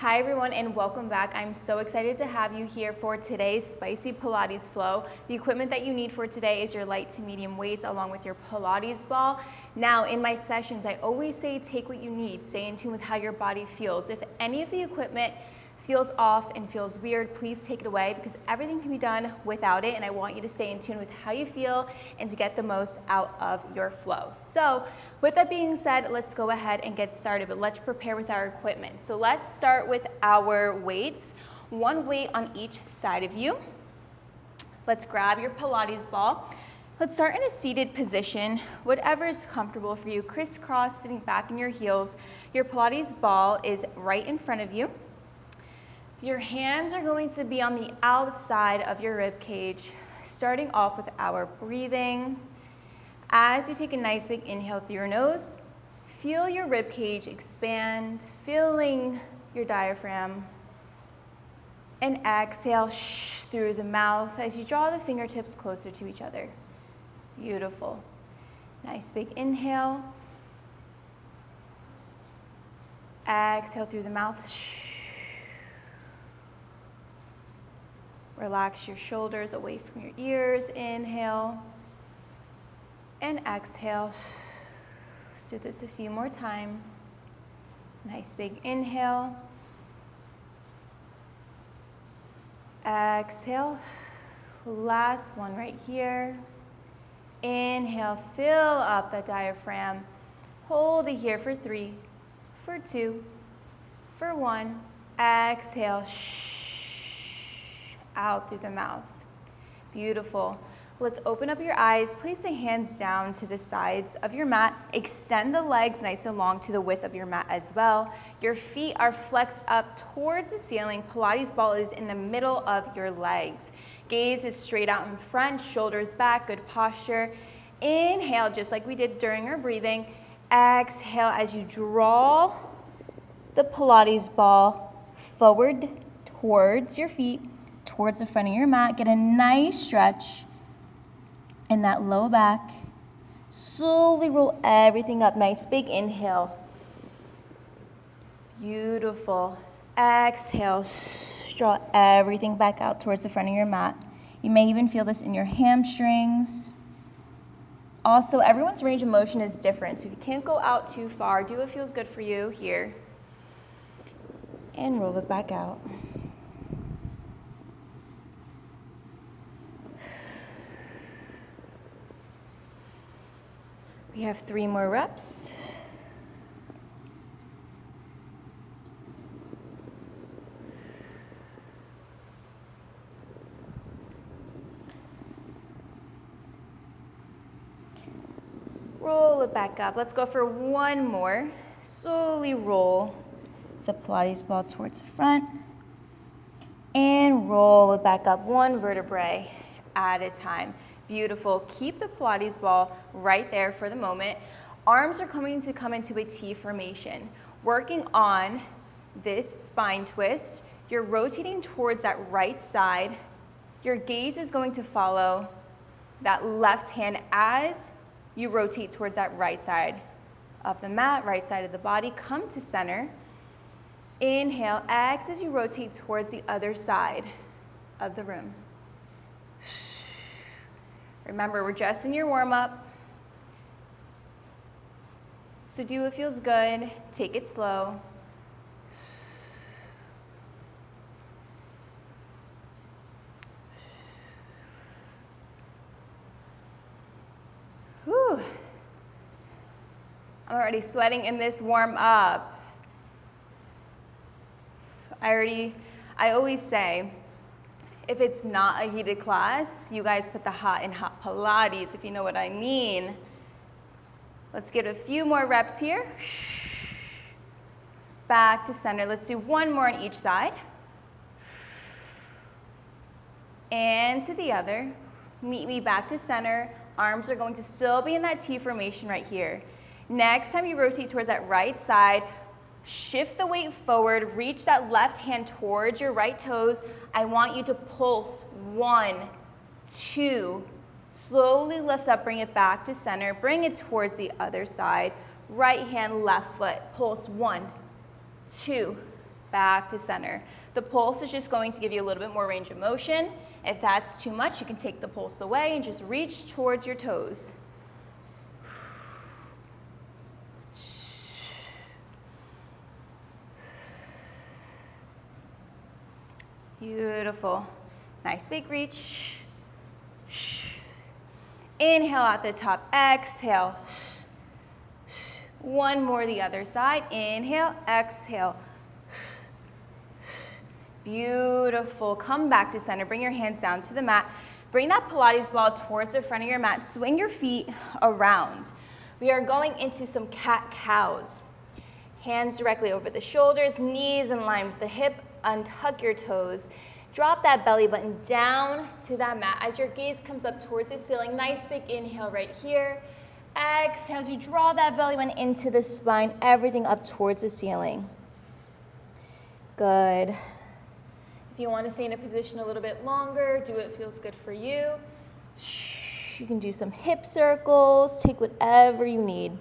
Hi everyone and welcome back. I'm so excited to have you here for today's spicy Pilates flow. The equipment that you need for today is your light to medium weights along with your Pilates ball. Now in my sessions, I always say take what you need, stay in tune with how your body feels. If any of the equipment feels off and feels weird, please take it away because everything can be done without it, and I want you to stay in tune with how you feel and to get the most out of your flow. So with that being said, let's go ahead and get started, but let's prepare with our equipment. So let's start with our weights. One weight on each side of you. Let's grab your Pilates ball. Let's start in a seated position, whatever is comfortable for you. Crisscross, sitting back in your heels. Your Pilates ball is right in front of you. Your hands are going to be on the outside of your rib cage, starting off with our breathing. As you take a nice big inhale through your nose, feel your rib cage expand, filling your diaphragm. And exhale through the mouth as you draw the fingertips closer to each other. Beautiful. Nice big inhale. Exhale through the mouth. Relax your shoulders away from your ears. Inhale and exhale. Let's do this a few more times. Nice big inhale. Exhale. Last one right here. Inhale, fill up that diaphragm. Hold it here for 3, for 2, for 1. Exhale. Out through the mouth. Beautiful. Let's open up your eyes. Place the hands down to the sides of your mat. Extend the legs nice and long to the width of your mat as well. Your feet are flexed up towards the ceiling. Pilates ball is in the middle of your legs. Gaze is straight out in front, shoulders back, good posture. Inhale, just like we did during our breathing. Exhale as you draw the Pilates ball forward towards your feet, towards the front of your mat. Get a nice stretch in that low back. Slowly roll everything up. Nice big inhale. Beautiful. Exhale. Draw everything back out towards the front of your mat. You may even feel this in your hamstrings. Also, everyone's range of motion is different, so if you can't go out too far, do what feels good for you here. And roll it back out. We have 3 more reps. Roll it back up. Let's go for 1 more. Slowly roll the Pilates ball towards the front and roll it back up 1 vertebrae at a time. Beautiful. Keep the Pilates ball right there for the moment. Arms are going to come into a T formation. Working on this spine twist, you're rotating towards that right side. Your gaze is going to follow that left hand as you rotate towards that right side of the mat, right side of the body. Come to center. Inhale, exhale as you rotate towards the other side of the room. Remember, we're just in your warm-up, so do what feels good. Take it slow. Whew. I'm already sweating in this warm-up. I always say, if it's not a heated class, you guys put the hot in hot Pilates, if you know what I mean. Let's get a few more reps here. Back to center. Let's do 1 more on each side. And to the other. Meet me back to center. Arms are going to still be in that T formation right here. Next time you rotate towards that right side, shift the weight forward, reach that left hand towards your right toes. I want you to pulse 1, 2, slowly lift up, bring it back to center, bring it towards the other side. Right hand, left foot, pulse 1, 2, back to center. The pulse is just going to give you a little bit more range of motion. If that's too much, you can take the pulse away and just reach towards your toes. Beautiful. Nice big reach. Inhale at the top, exhale. One more the other side. Inhale, exhale. Beautiful. Come back to center. Bring your hands down to the mat. Bring that Pilates ball towards the front of your mat. Swing your feet around. We are going into some cat-cows. Hands directly over the shoulders, knees in line with the hip. Untuck your toes. Drop that belly button down to that mat as your gaze comes up towards the ceiling. Nice big inhale right here. Exhale as you draw that belly button into the spine, everything up towards the ceiling. Good. If you want to stay in a position a little bit longer, do what feels good for you. You can do some hip circles, take whatever you need.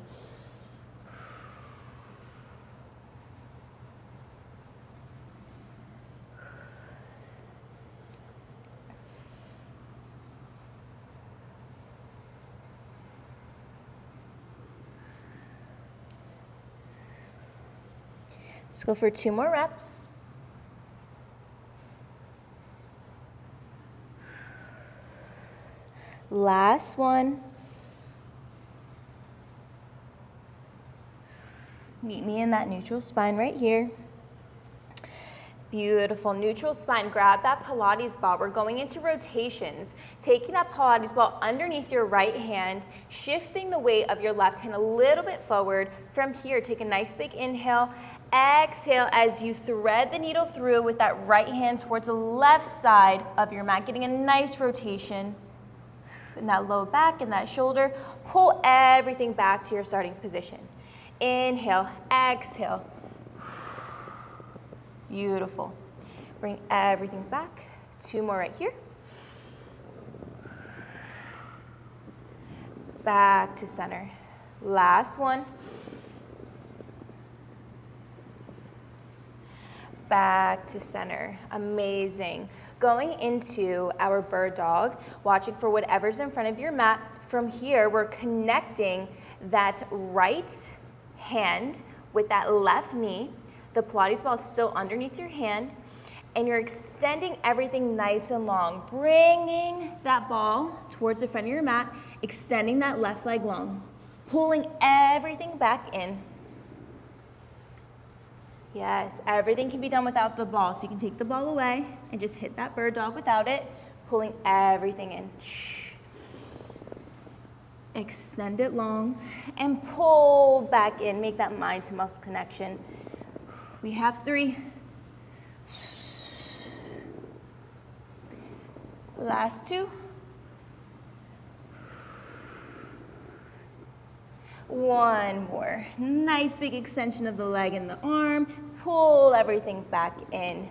Let's go for 2 more reps. Last one. Meet me in that neutral spine right here. Beautiful. Neutral spine. Grab that Pilates ball. We're going into rotations. Taking that Pilates ball underneath your right hand, shifting the weight of your left hand a little bit forward. From here, take a nice big inhale. Exhale as you thread the needle through with that right hand towards the left side of your mat, getting a nice rotation in that low back and that shoulder. Pull everything back to your starting position. Inhale, exhale. Beautiful. Bring everything back. 2 more right here. Back to center. Last one. Back to center. Amazing. Going into our bird dog, watching for whatever's in front of your mat. From here, we're connecting that right hand with that left knee. The Pilates ball is still underneath your hand, and you're extending everything nice and long, bringing that ball towards the front of your mat, extending that left leg long, pulling everything back in. Yes, everything can be done without the ball, so you can take the ball away and just hit that bird dog without it, pulling everything in. Extend it long and pull back in. Make that mind to muscle connection. We have 3. Last 2. 1 more. Nice big extension of the leg and the arm. Pull everything back in.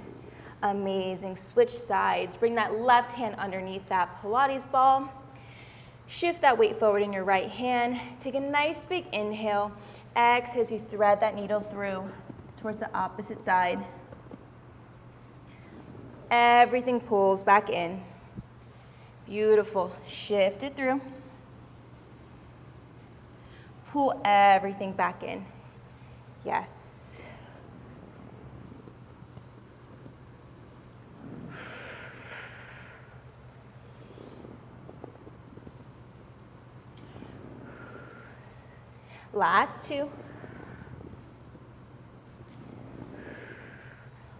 Amazing. Switch sides. Bring that left hand underneath that Pilates ball. Shift that weight forward in your right hand. Take a nice big inhale. Exhale as you thread that needle through towards the opposite side. Everything pulls back in. Beautiful. Shift it through. Pull everything back in. Yes. Last 2.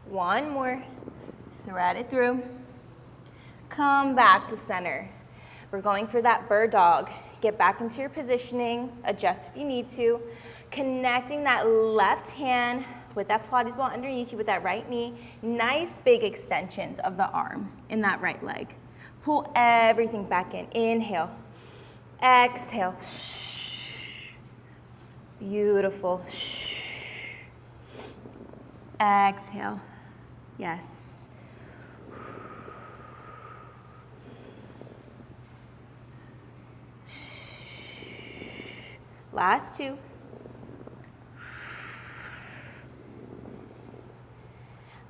1 more. Thread it through. Come back to center. We're going for that bird dog. Get back into your positioning. Adjust if you need to. Connecting that left hand with that Pilates ball underneath you with that right knee. Nice big extensions of the arm in that right leg. Pull everything back in. Inhale. Exhale. Beautiful. Exhale. Yes. Last 2.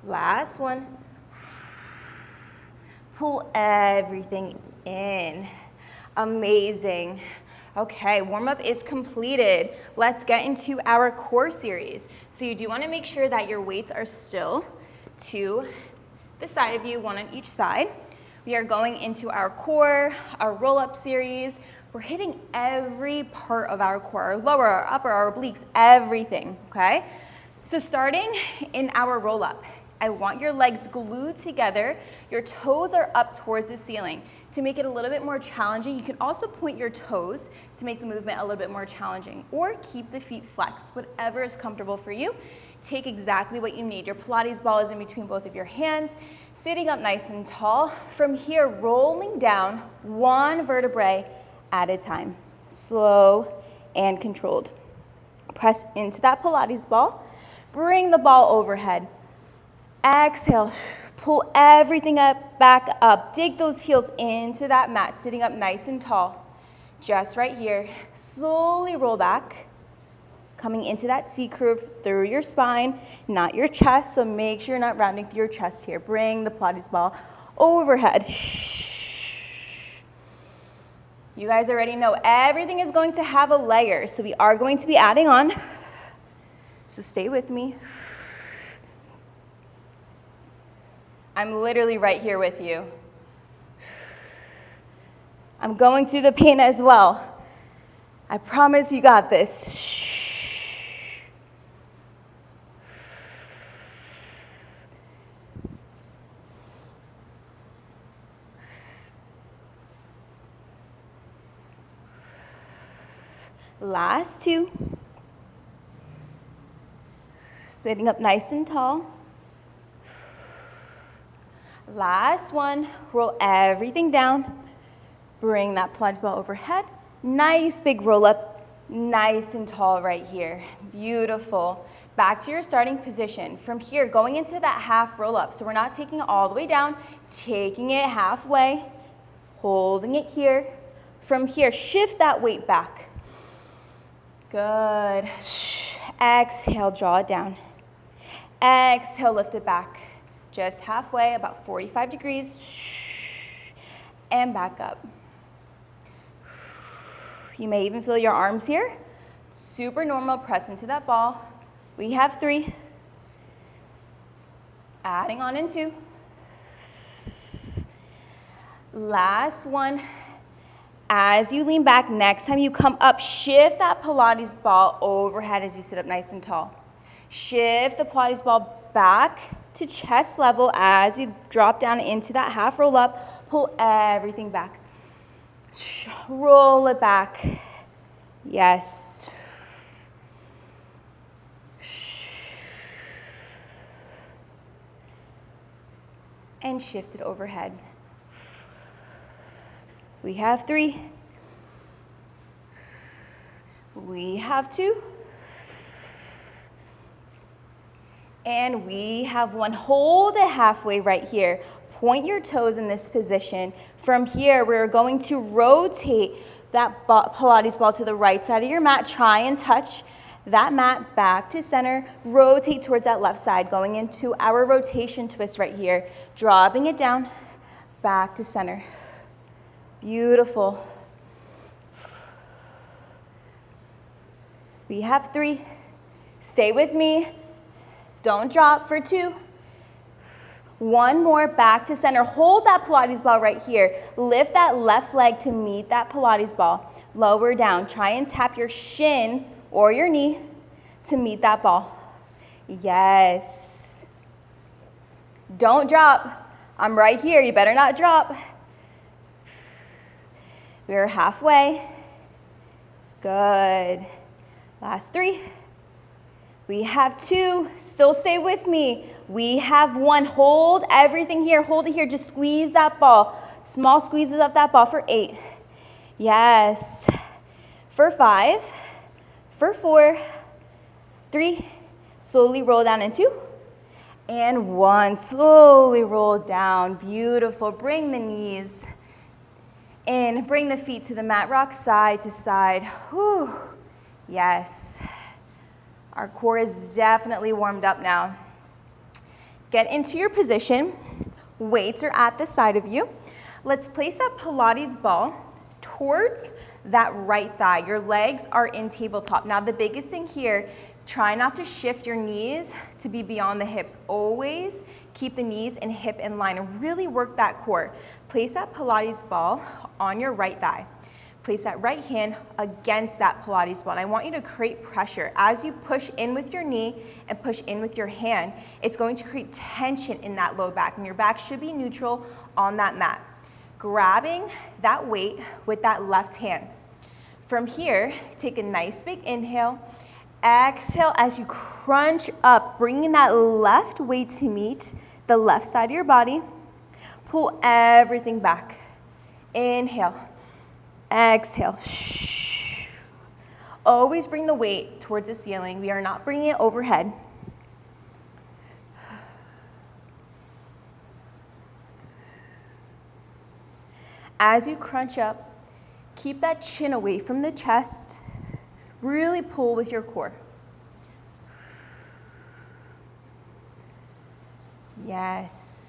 Last one. Pull everything in. Amazing. Okay, warm-up is completed. Let's get into our core series. So you do want to make sure that your weights are still to the side of you, one on each side. We are going into our core, our roll-up series. We're hitting every part of our core, our lower, our upper, our obliques, everything, okay? So starting in our roll-up, I want your legs glued together. Your toes are up towards the ceiling. To make it a little bit more challenging, you can also point your toes to make the movement a little bit more challenging, or keep the feet flexed, whatever is comfortable for you. Take exactly what you need. Your Pilates ball is in between both of your hands, sitting up nice and tall. From here, rolling down one vertebrae at a time, slow and controlled. Press into that Pilates ball. Bring the ball overhead. Exhale, pull everything up, back up. Dig those heels into that mat, sitting up nice and tall. Just right here. Slowly roll back, coming into that C curve through your spine, not your chest, so make sure you're not rounding through your chest here. Bring the Pilates ball overhead. You guys already know everything is going to have a layer, so we are going to be adding on. So stay with me. I'm literally right here with you. I'm going through the pain as well. I promise you got this. Last two. Sitting up nice and tall. Last one, roll everything down. Bring that Pilates ball overhead. Nice big roll up, nice and tall right here. Beautiful. Back to your starting position. From here, going into that half roll up. So we're not taking it all the way down, taking it halfway, holding it here. From here, shift that weight back. Good. Exhale, draw it down. Exhale, lift it back. Just halfway, about 45 degrees, and back up. You may even feel your arms here. Super normal, press into that ball. We have 3. Adding on in 2. Last one. As you lean back, next time you come up, shift that Pilates ball overhead as you sit up nice and tall. Shift the Pilates ball back to chest level as you drop down into that half roll up. Pull everything back. Roll it back. Yes. And shift it overhead. We have 3. We have 2. And we have 1. Hold it halfway right here. Point your toes in this position. From here, we're going to rotate that Pilates ball to the right side of your mat. Try and touch that mat back to center. Rotate towards that left side, going into our rotation twist right here. Dropping it down, back to center. Beautiful. We have 3. Stay with me. Don't drop for 2. 1 more, back to center. Hold that Pilates ball right here. Lift that left leg to meet that Pilates ball. Lower down. Try and tap your shin or your knee to meet that ball. Yes. Don't drop. I'm right here. You better not drop. We're halfway. Good. Last 3. We have 2. Still stay with me. We have 1. Hold everything here. Hold it here. Just squeeze that ball. Small squeezes of that ball for 8. Yes. For 5. For 4. 3. Slowly roll down in 2. And 1. Slowly roll down. Beautiful. Bring the knees in. Bring the feet to the mat. Rock side to side. Whew. Yes. Our core is definitely warmed up now. Get into your position. Weights are at the side of you. Let's place that Pilates ball towards that right thigh. Your legs are in tabletop. Now the biggest thing here, try not to shift your knees to be beyond the hips. Always keep the knees and hip in line and really work that core. Place that Pilates ball on your right thigh. Place that right hand against that Pilates ball. And I want you to create pressure. As you push in with your knee and push in with your hand, it's going to create tension in that low back, and your back should be neutral on that mat. Grabbing that weight with that left hand. From here, take a nice big inhale. Exhale as you crunch up, bringing that left weight to meet the left side of your body. Pull everything back. Inhale. Exhale. Shh. Always bring the weight towards the ceiling. We are not bringing it overhead. As you crunch up, keep that chin away from the chest. Really pull with your core. Yes.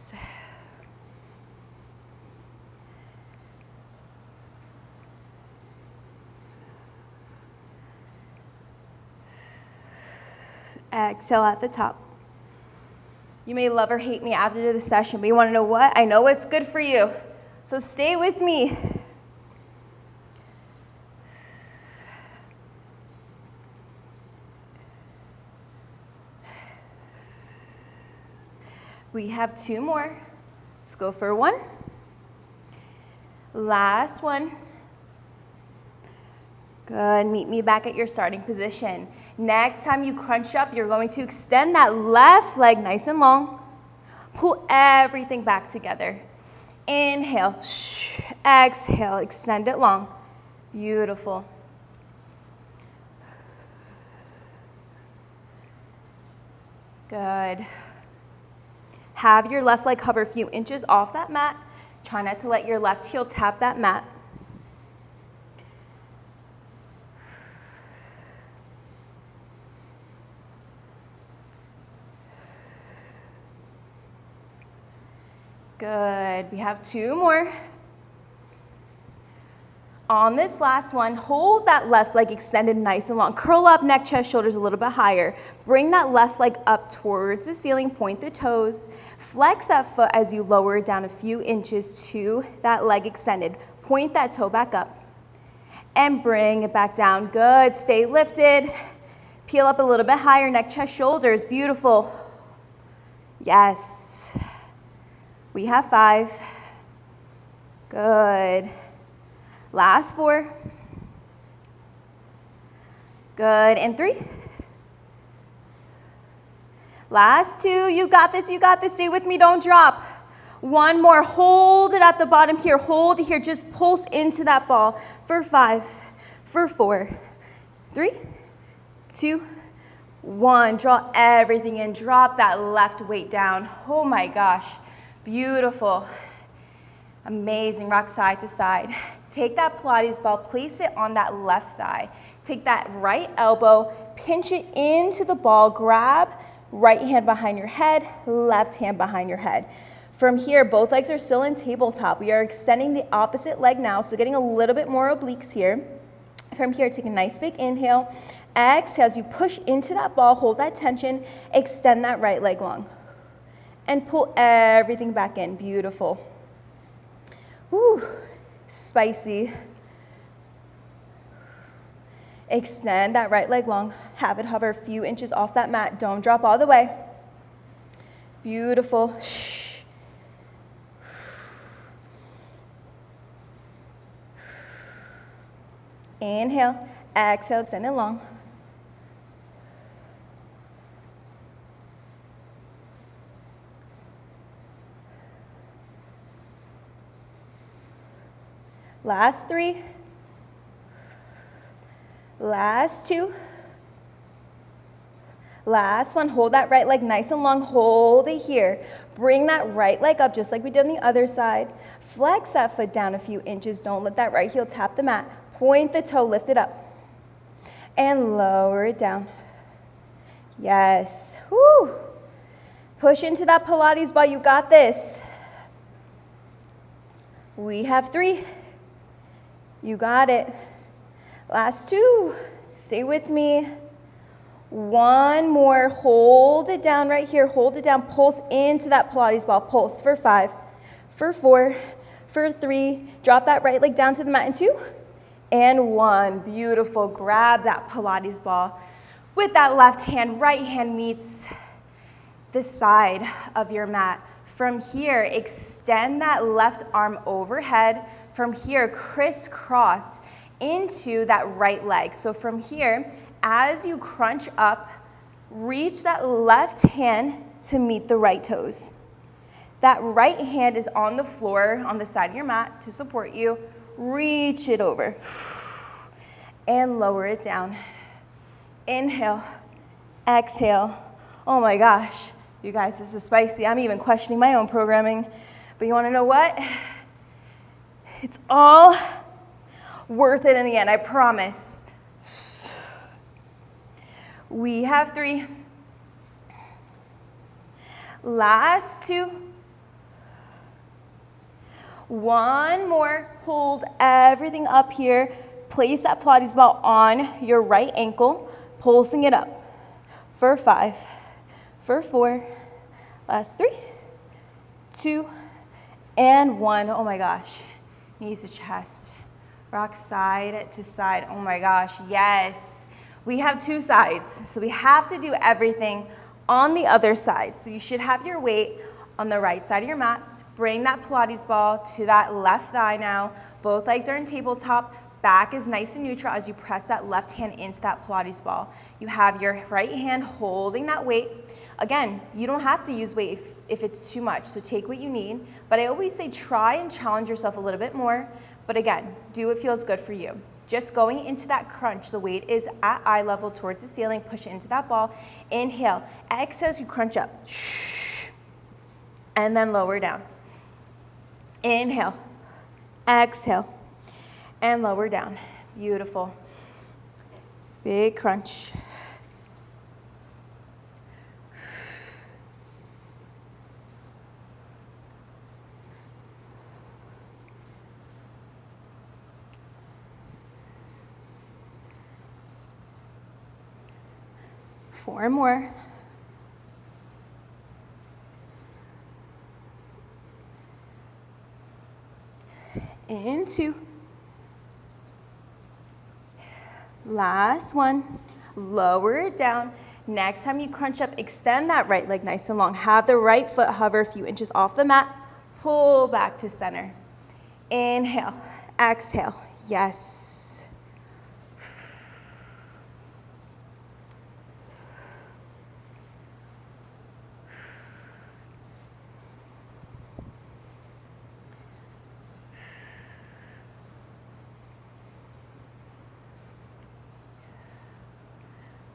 Exhale at the top. You may love or hate me after the session, but you want to know what? I know what's good for you. So stay with me. We have 2 more. Let's go for 1. Last one. Good. Meet me back at your starting position. Next time you crunch up, you're going to extend that left leg nice and long. Pull everything back together. Inhale. Exhale. Extend it long. Beautiful. Good. Have your left leg hover a few inches off that mat. Try not to let your left heel tap that mat. Good. We have 2 more. On this last one, hold that left leg extended nice and long. Curl up, neck, chest, shoulders a little bit higher. Bring that left leg up towards the ceiling, point the toes. Flex that foot as you lower it down a few inches to that leg extended. Point that toe back up and bring it back down. Good. Stay lifted. Peel up a little bit higher, neck, chest, shoulders. Beautiful. Yes. We have 5. Good. Last 4. Good. And 3. Last 2. You got this. You got this. Stay with me. Don't drop. 1 more. Hold it at the bottom here. Hold it here. Just pulse into that ball for 5, for 4, 3, 2, 1. Draw everything in. Drop that left weight down. Oh my gosh. Beautiful. Amazing. Rock side to side. Take that Pilates ball, place it on that left thigh. Take that right elbow, pinch it into the ball, grab right hand behind your head, left hand behind your head. From here, both legs are still in tabletop. We are extending the opposite leg now, so getting a little bit more obliques here. From here, take a nice big inhale. Exhale as you push into that ball, hold that tension, extend that right leg long. And pull everything back in. Beautiful. Woo, spicy. Extend that right leg long. Have it hover a few inches off that mat. Don't drop all the way. Beautiful. Inhale. Exhale, extend it long. Last 3. Last 2. Last one. Hold that right leg nice and long. Hold it here. Bring that right leg up just like we did on the other side. Flex that foot down a few inches. Don't let that right heel tap the mat. Point the toe, lift it up. And lower it down. Yes. Woo. Push into that Pilates ball. You got this. We have 3. You got it. Last 2. Stay with me. 1 more. Hold it down right here. Hold it down. Pulse into that Pilates ball. Pulse for 5, for 4, for 3. Drop that right leg down to the mat in 2, and 1. Beautiful. Grab that Pilates ball. With that left hand, right hand meets the side of your mat. From here, extend that left arm overhead. From here, crisscross into that right leg. So from here, as you crunch up, reach that left hand to meet the right toes. That right hand is on the floor, on the side of your mat to support you. Reach it over and lower it down. Inhale, exhale. Oh my gosh, you guys, this is spicy. I'm even questioning my own programming. But you wanna know what? It's all worth it in the end, I promise. We have 3. Last 2. 1 more. Hold everything up here. Place that Pilates ball on your right ankle, pulsing it up. For 5, for 4. Last 3, 2, and 1. Oh my gosh. Knees to chest. Rock side to side. Oh my gosh, yes. We have 2 sides, so we have to do everything on the other side. So you should have your weight on the right side of your mat. Bring that Pilates ball to that left thigh now. Both legs are in tabletop. Back is nice and neutral as you press that left hand into that Pilates ball. You have your right hand holding that weight. Again, you don't have to use weight if it's too much, so take what you need. But I always say try and challenge yourself a little bit more. But again, do what feels good for you. Just going into that crunch, the weight is at eye level towards the ceiling. Push into that ball. Inhale. Exhale as you crunch up. And then lower down. Inhale. Exhale. And lower down. Beautiful. Big crunch. Four more. Into. Last one. Lower it down. Next time you crunch up, extend that right leg nice and long. Have the right foot hover a few inches off the mat. Pull back to center. Inhale. Exhale. Yes.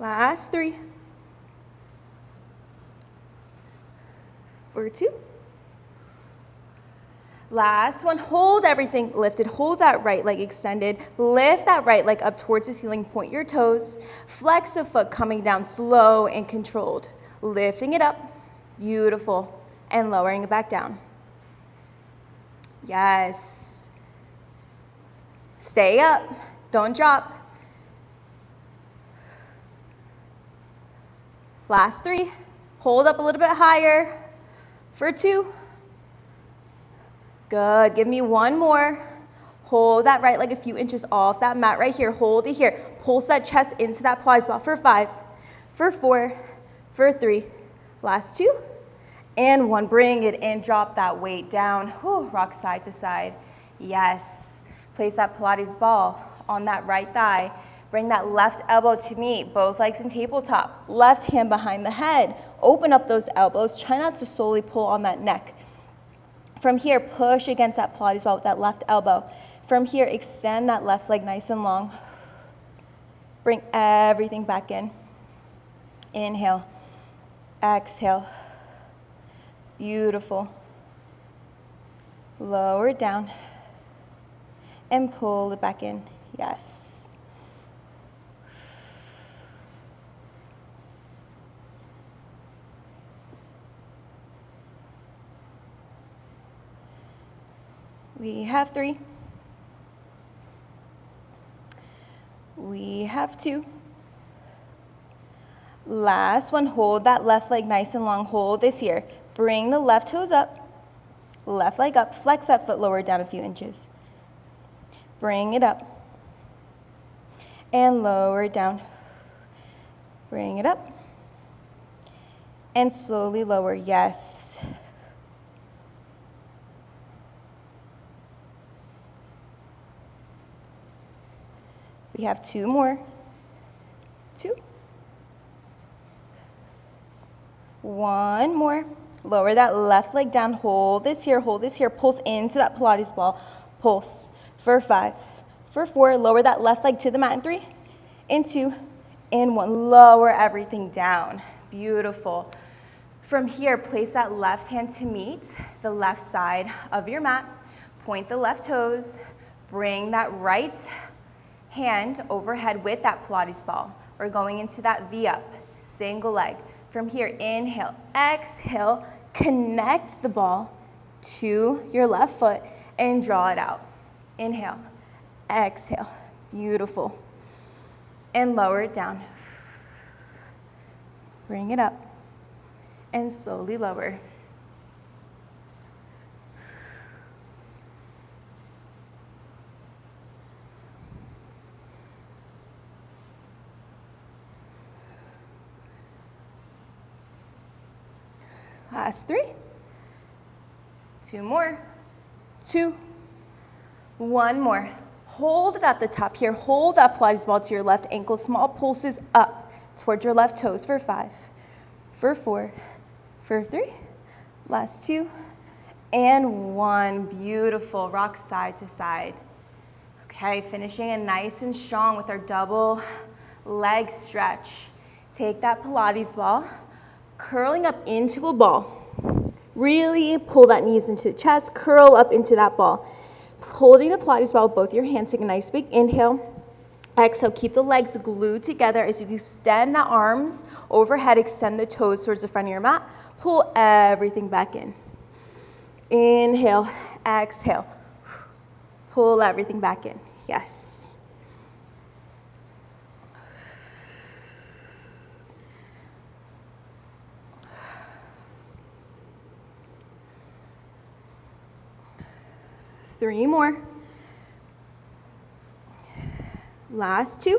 Last 3. For 2. Last one. Hold everything lifted. Hold that right leg extended. Lift that right leg up towards the ceiling. Point your toes. Flex a foot coming down slow and controlled. Lifting it up. Beautiful. And lowering it back down. Yes. Stay up. Don't drop. Last 3, hold up a little bit higher. For 2. Good, give me 1 more. Hold that right leg a few inches off that mat right here. Hold it here. Pulse that chest into that Pilates ball for 5, for 4, for 3. Last 2, and 1. Bring it in, drop that weight down. Whew, rock side to side. Yes, place that Pilates ball on that right thigh. Bring that left elbow to meet, both legs in tabletop. Left hand behind the head. Open up those elbows. Try not to solely pull on that neck. From here, push against that Pilates ball with that left elbow. From here, extend that left leg nice and long. Bring everything back in. Inhale. Exhale. Beautiful. Lower it down. And pull it back in. Yes. We have 3. We have 2. Last one, hold that left leg nice and long. Hold this here. Bring the left toes up, left leg up, flex that foot, lower down a few inches. Bring it up and lower it down. Bring it up and slowly lower, yes. We have 2 more. 2. 1 more. Lower that left leg down. Hold this here. Pulse into that Pilates ball. Pulse for 5, for 4. Lower that left leg to the mat in 3, in 2, in 1. Lower everything down. Beautiful. From here, place that left hand to meet the left side of your mat. Point the left toes. Bring that right hand overhead with that Pilates ball. We're going into that V up, single leg. From here, inhale, exhale, connect the ball to your left foot and draw it out. Inhale, exhale, beautiful. And lower it down. Bring it up and slowly lower. Last 3. 2 more. 2. 1 more. Hold it at the top here. Hold that Pilates ball to your left ankle. Small pulses up towards your left toes for 5, for 4, for 3. Last 2 and 1. Beautiful. Rock side to side. Okay, finishing it nice and strong with our double leg stretch. Take that Pilates ball, curling up into a ball. Really pull that knees into the chest, curl up into that ball. Holding the Pilates ball with both your hands, take a nice big inhale. Exhale, keep the legs glued together as you extend the arms overhead, extend the toes towards the front of your mat. Pull everything back in. Inhale, exhale. Pull everything back in. Yes. Three more. Last 2.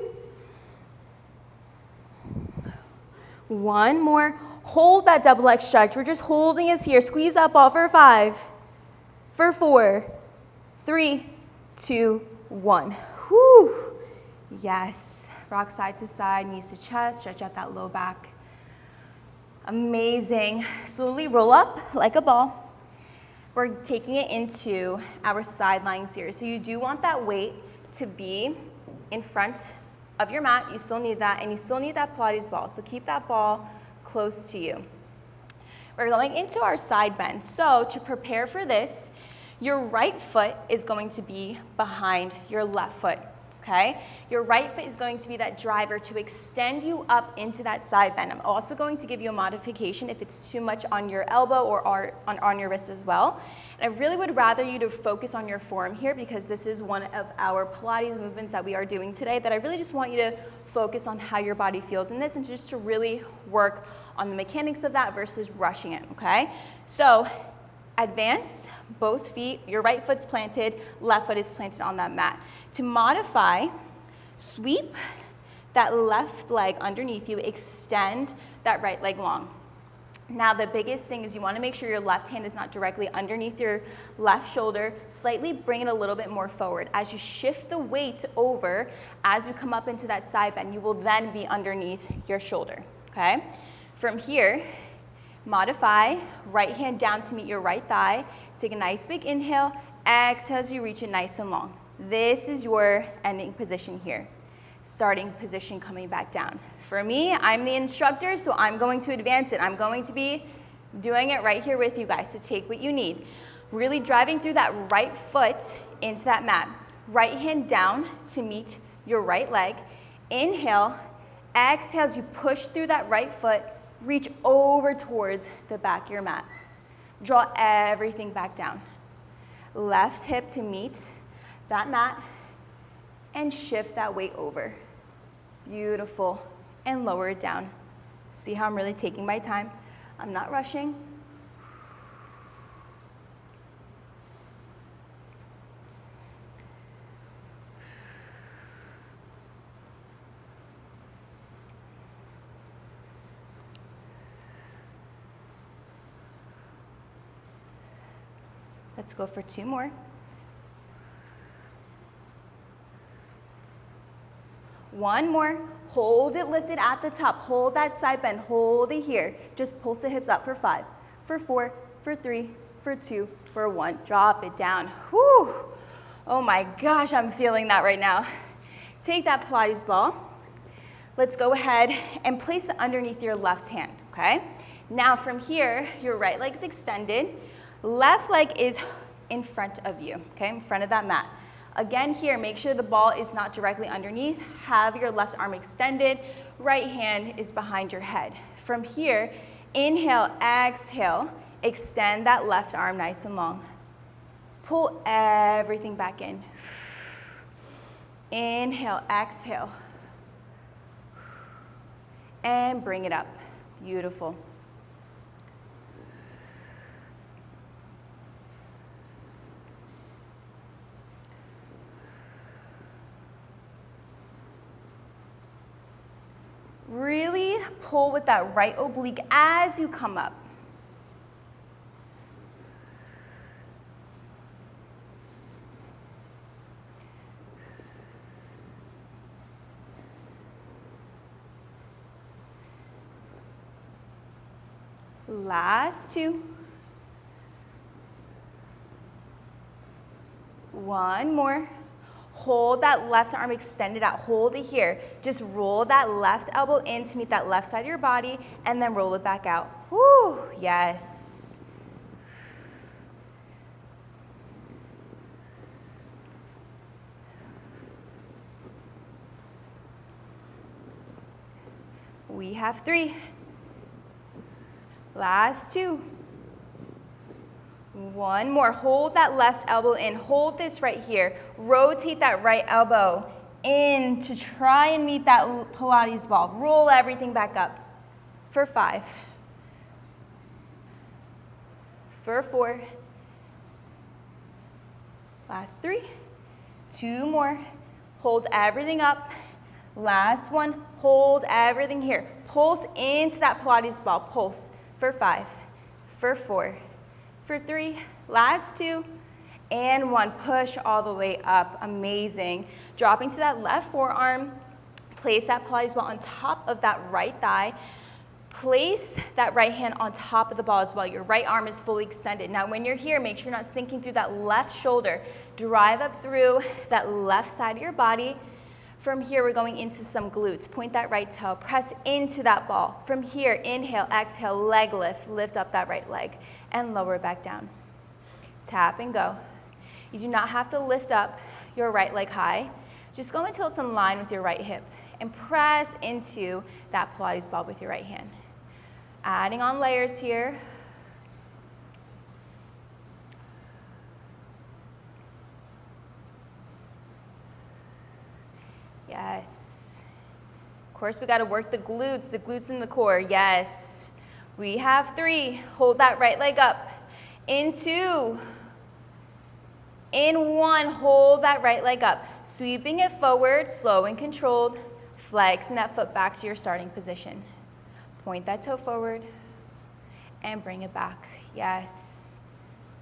1 more. Hold that double leg stretch. We're just holding us here. Squeeze that ball for 5, for 4, 3, 2, 1. Whew. Yes. Rock side to side, knees to chest. Stretch out that low back. Amazing. Slowly roll up like a ball. We're taking it into our side lying series. So you do want that weight to be in front of your mat. You still need that, and you still need that Pilates ball. So keep that ball close to you. We're going into our side bend. So to prepare for this, your right foot is going to be behind your left foot. Okay? Your right foot is going to be that driver to extend you up into that side bend. I'm also going to give you a modification if it's too much on your elbow or on your wrist as well. And I really would rather you to focus on your forearm here because this is one of our Pilates movements that we are doing today that I really just want you to focus on how your body feels in this and just to really work on the mechanics of that versus rushing it, okay? So advance, both feet, your right foot's planted, left foot is planted on that mat. To modify, sweep that left leg underneath you, extend that right leg long. Now the biggest thing is you want to make sure your left hand is not directly underneath your left shoulder. Slightly bring it a little bit more forward. As you shift the weight over, as you come up into that side bend, you will then be underneath your shoulder, okay? From here, modify, right hand down to meet your right thigh. Take a nice big inhale, exhale as you reach it nice and long. This is your ending position here. Starting position coming back down. For me, I'm the instructor, so I'm going to advance it. I'm going to be doing it right here with you guys, so take what you need. Really driving through that right foot into that mat. Right hand down to meet your right leg. Inhale, exhale as you push through that right foot, reach over towards the back of your mat. Draw everything back down. left hip to meet that mat, and shift that weight over. Beautiful. And lower it down. See how I'm really taking my time? I'm not rushing. Let's go for 2 more. One more. Hold it lifted at the top. Hold that side bend. Hold it here. Just pulse the hips up for 5, for 4, for 3, for 2, for 1. Drop it down. Whew. Oh my gosh, I'm feeling that right now. Take that Pilates ball. Let's go ahead and place it underneath your left hand, okay? Now from here, your right leg's extended. Left leg is in front of you, okay, in front of that mat. Again here, make sure the ball is not directly underneath. Have your left arm extended. Right hand is behind your head. From here, inhale, exhale. Extend that left arm nice and long. Pull everything back in. Inhale, exhale. And bring it up. Beautiful. Really pull with that right oblique as you come up. Last 2. One more. Hold that left arm extended out. Hold it here. Just roll that left elbow in to meet that left side of your body, and then roll it back out. Woo, yes. We have 3. Last 2. One more. Hold that left elbow in. Hold this right here. Rotate that right elbow in to try and meet that Pilates ball. Roll everything back up for 5. For 4. Last 3. 2 more. Hold everything up. Last 1. Hold everything here. Pulse into that Pilates ball. Pulse for 5. For 4. For 3, last 2, and 1. Push all the way up. Amazing. Dropping to that left forearm. Place that Pilates ball on top of that right thigh. Place that right hand on top of the ball as well. Your right arm is fully extended. Now when you're here, make sure you're not sinking through that left shoulder. Drive up through that left side of your body. From here, we're going into some glutes. Point that right toe. Press into that ball. From here, inhale, exhale, leg lift. Lift up that right leg and lower it back down. Tap and go. You do not have to lift up your right leg high. Just go until it's in line with your right hip and press into that Pilates ball with your right hand. Adding on layers here. Yes. Of course, we got to work the glutes and the core. Yes. We have 3. Hold that right leg up. In 2. In 1. Hold that right leg up. Sweeping it forward, slow and controlled. Flexing that foot back to your starting position. Point that toe forward and bring it back. Yes.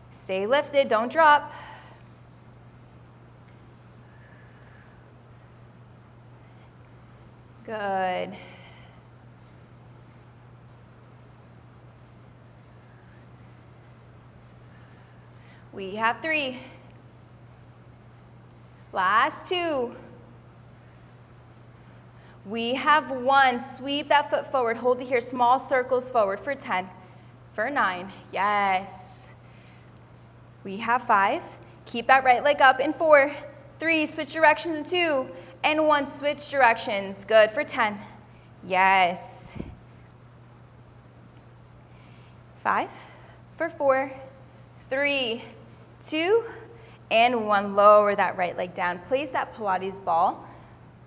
Stay lifted. Don't drop. Good. We have 3. Last 2. We have 1. Sweep that foot forward. Hold it here. Small circles forward for 10. For 9. Yes. We have 5. Keep that right leg up in 4. 3. Switch directions in 2. And 1. Switch directions. Good for 10. Yes. 5. For 4. 3. 2. and 1. Lower that right leg down. Place that Pilates ball.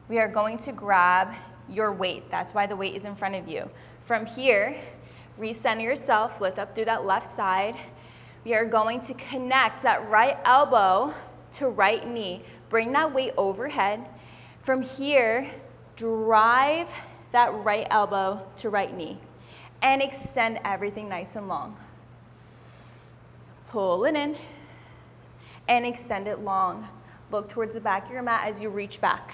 We are going to grab your weight. That's why the weight is in front of you. From here, recenter yourself, lift up through that left side. We are going to connect that right elbow to right knee. Bring that weight overhead. From here, drive that right elbow to right knee and extend everything nice and long. Pull it in and extend it long. Look towards the back of your mat as you reach back.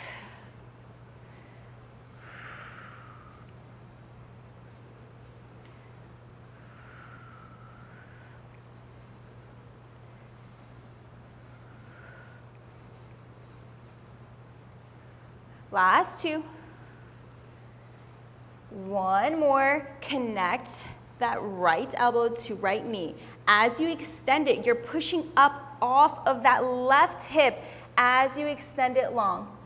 Last 2. 1 more. Connect that right elbow to right knee. As you extend it, you're pushing up off of that left hip as you extend it long.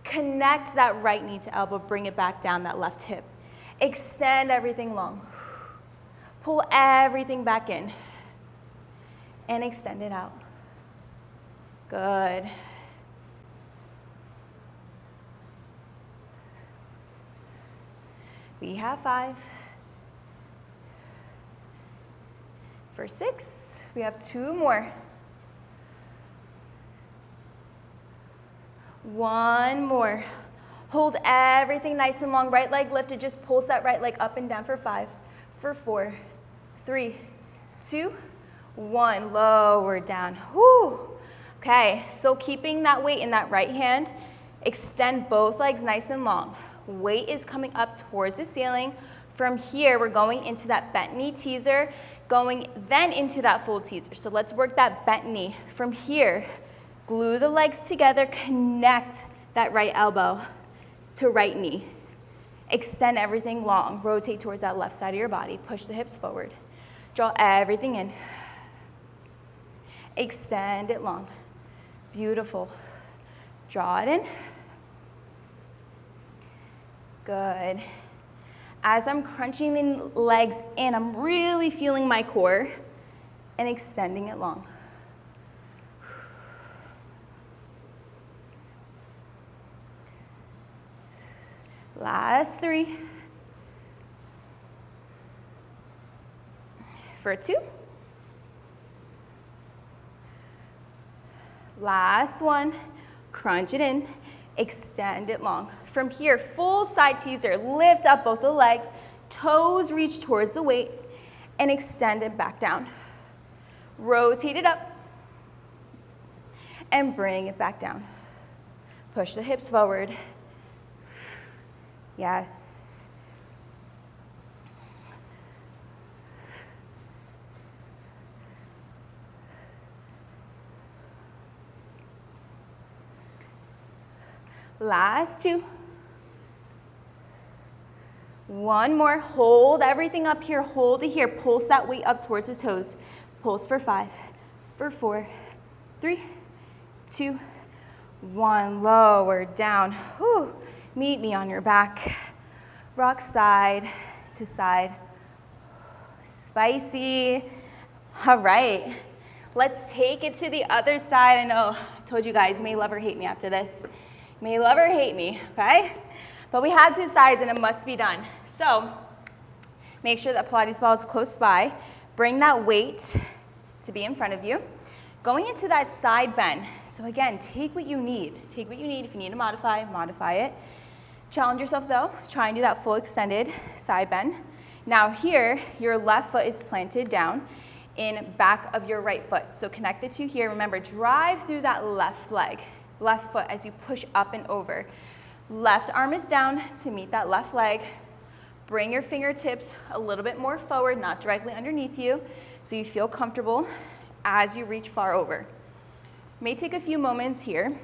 Connect that right knee to elbow, bring it back down that left hip. Extend everything long. Pull everything back in and extend it out. Good. We have 5. For 6, we have 2 more. 1 more. Hold everything nice and long. Right leg lifted, just pulse that right leg up and down for 5, for 4, 3, 2, 1. Lower down. Whew. Okay, so keeping that weight in that right hand, extend both legs nice and long. Weight is coming up towards the ceiling. From here, we're going into that bent knee teaser, going then into that full teaser. So let's work that bent knee. From here, glue the legs together, connect that right elbow to right knee. Extend everything long. Rotate towards that left side of your body. Push the hips forward. Draw everything in. Extend it long. Beautiful. Draw it in. Good. As I'm crunching the legs in, I'm really feeling my core and extending it long. Last 3. For 2. Last 1. Crunch it in. Extend it long. From here, full side teaser. Lift up both the legs. Toes reach towards the weight and extend it back down. Rotate it up and bring it back down. Push the hips forward. Yes. Last 2. 1 more. Hold everything up here. Hold it here. Pulse that weight up towards the toes. Pulse for 5, for 4, 3, 2, 1. Lower down. Whew. Meet me on your back. Rock side to side. Spicy. All right. Let's take it to the other side. I know I told you guys, you may love or hate me after this. You may love or hate me, okay? But we have 2 sides and it must be done. So make sure that Pilates ball is close by. Bring that weight to be in front of you. Going into that side bend. So again, take what you need. Take what you need. If you need to modify it. Challenge yourself though. Try and do that full extended side bend. Now here, your left foot is planted down in back of your right foot. So connect the 2 here. Remember, drive through that left leg. Left foot as you push up and over. Left arm is down to meet that left leg. Bring your fingertips a little bit more forward, not directly underneath you, so you feel comfortable as you reach far over. May take a few moments here.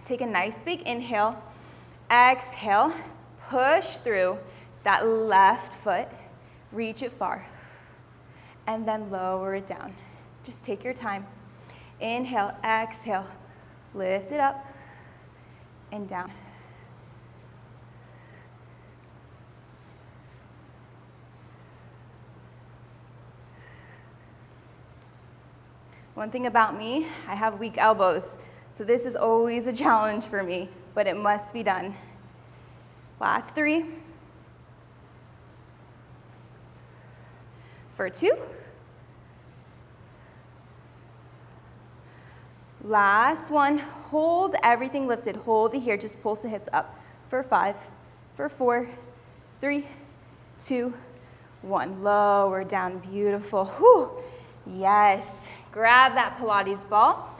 Take a nice big inhale. Exhale. Push through that left foot. Reach it far. And then lower it down. Just take your time. Inhale, exhale. Lift it up and down. One thing about me, I have weak elbows, so this is always a challenge for me, but it must be done. Last 3. For 2. Last 1. Hold everything lifted. Hold it here. Just pulse the hips up. For 5. For 4. 3, 2, 1. Lower down. Beautiful. Whew. Yes. Grab that Pilates ball.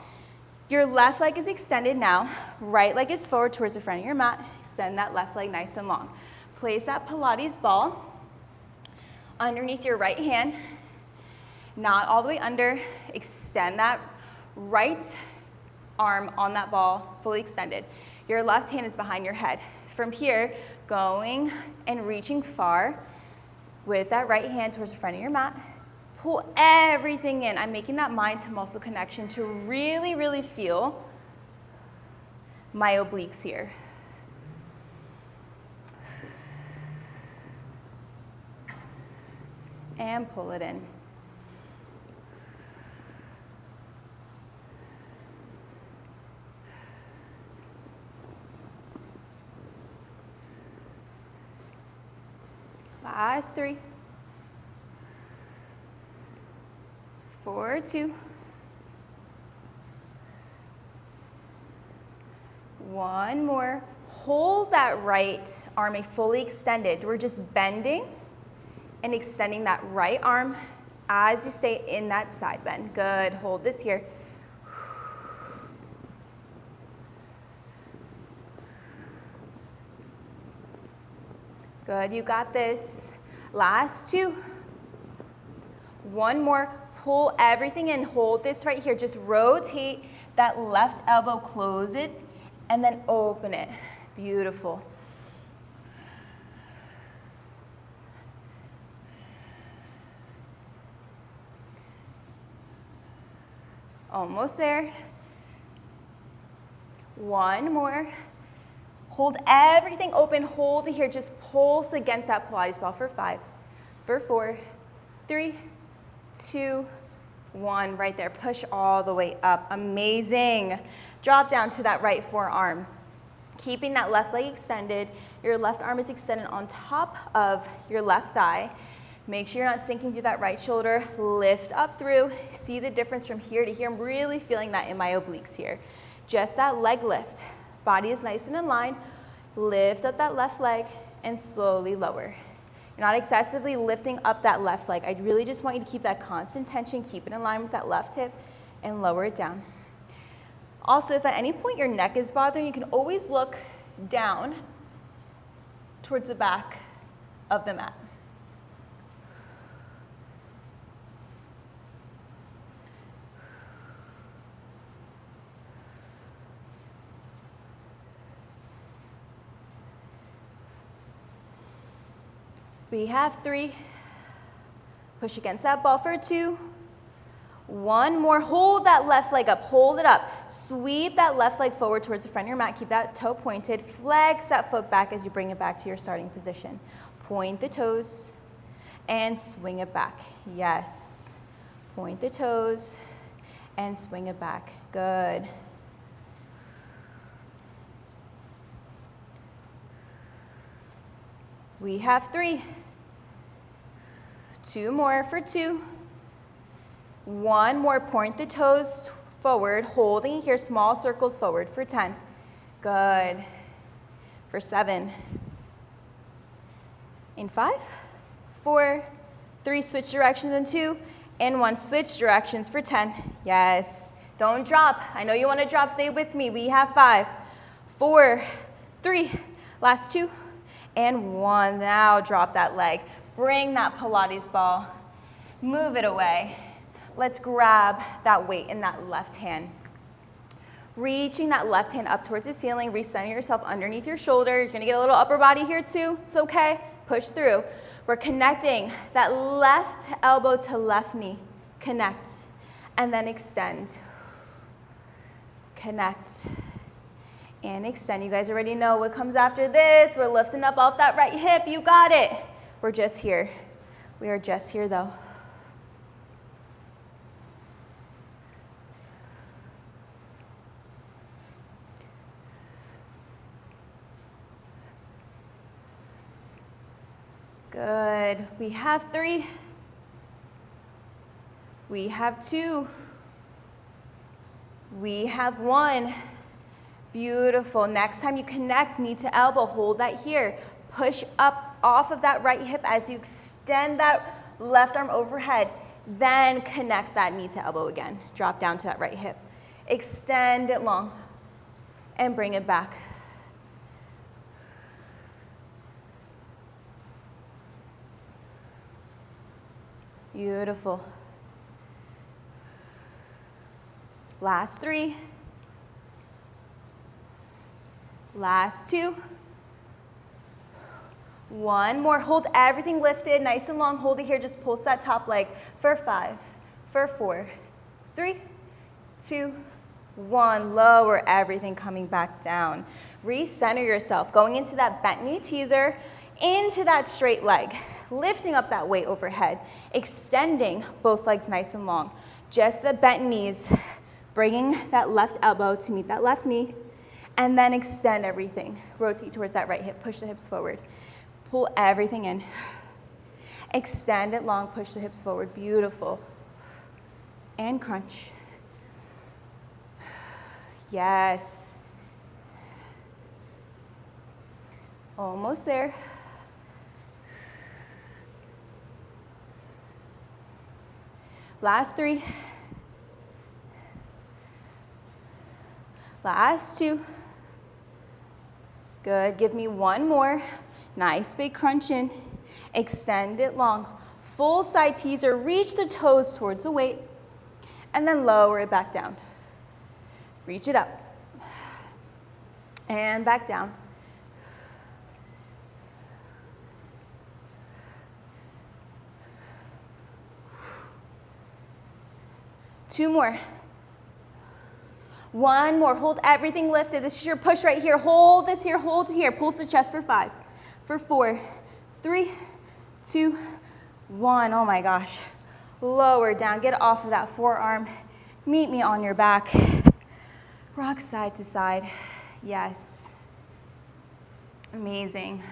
Your left leg is extended now. Right leg is forward towards the front of your mat. Extend that left leg nice and long. Place that Pilates ball underneath your right hand. Not all the way under. Extend that right arm on that ball, fully extended. Your left hand is behind your head. From here, going and reaching far with that right hand towards the front of your mat. Pull everything in. I'm making that mind to muscle connection to really, really feel my obliques here. And pull it in. Last 3. For 2. 1 more. Hold that right arm fully extended. We're just bending and extending that right arm as you stay in that side bend. Good. Hold this here. Good. You got this. Last 2. 1 more. Pull everything in. Hold this right here. Just rotate that left elbow, close it, and then open it. Beautiful. Almost there. 1 more. Hold everything open. Hold it here. Just pulse against that Pilates ball for 5, for 4, 3, 2, 1. Right there. Push all the way up. Amazing. Drop down to that right forearm. Keeping that left leg extended. Your left arm is extended on top of your left thigh. Make sure you're not sinking through that right shoulder. Lift up through. See the difference from here to here. I'm really feeling that in my obliques here. Just that leg lift. Body is nice and in line. Lift up that left leg and slowly lower. You're not excessively lifting up that left leg. I really just want you to keep that constant tension, keep it in line with that left hip, and lower it down. Also, if at any point your neck is bothering, you can always look down towards the back of the mat. We have 3. Push against that ball for 2. 1 more. Hold that left leg up. Hold it up. Sweep that left leg forward towards the front of your mat. Keep that toe pointed. Flex that foot back as you bring it back to your starting position. Point the toes and swing it back. Yes. Point the toes and swing it back. Good. We have 3. 2 more for 2. 1 more. Point the toes forward, holding here, small circles forward for 10. Good. For 7. In 5, 4, 3, switch directions in 2, and 1, switch directions for 10. Yes. Don't drop. I know you want to drop. Stay with me. We have 5, 4, 3, last 2, and 1. Now drop that leg. Bring that Pilates ball. Move it away. Let's grab that weight in that left hand. Reaching that left hand up towards the ceiling, recenter yourself underneath your shoulder. You're gonna get a little upper body here too. It's okay. Push through. We're connecting that left elbow to left knee. Connect. And then extend. Connect. And extend. You guys already know what comes after this. We're lifting up off that right hip. You got it. We're just here. We are just here though. Good. We have 3. We have 2. We have 1. Beautiful. Next time you connect knee to elbow, hold that here. Push up off of that right hip as you extend that left arm overhead. Then connect that knee to elbow again. Drop down to that right hip. Extend it long and bring it back. Beautiful. Last 3. Last 2. 1 more. Hold everything lifted, nice and long. Hold it here. Just pulse that top leg for 5, for 4, 3, 2, 1. Lower everything, coming back down. Recenter yourself. Going into that bent knee teaser, into that straight leg. Lifting up that weight overhead. Extending both legs nice and long. Just the bent knees. Bringing that left elbow to meet that left knee. And then extend everything. Rotate towards that right hip. Push the hips forward. Pull everything in. Extend it long. Push the hips forward. Beautiful. And crunch. Yes. Almost there. Last 3. Last 2. Good. Give me 1 more. Nice big crunch in. Extend it long. Full side teaser. Reach the toes towards the weight. And then lower it back down. Reach it up. And back down. Two more. 1 more. Hold everything lifted. This is your push right here. Hold this here. Hold here. Pulse the chest for 5, for 4, 3, 2, 1. Oh my gosh. Lower down. Get off of that forearm. Meet me on your back. Rock side to side. Yes. Amazing.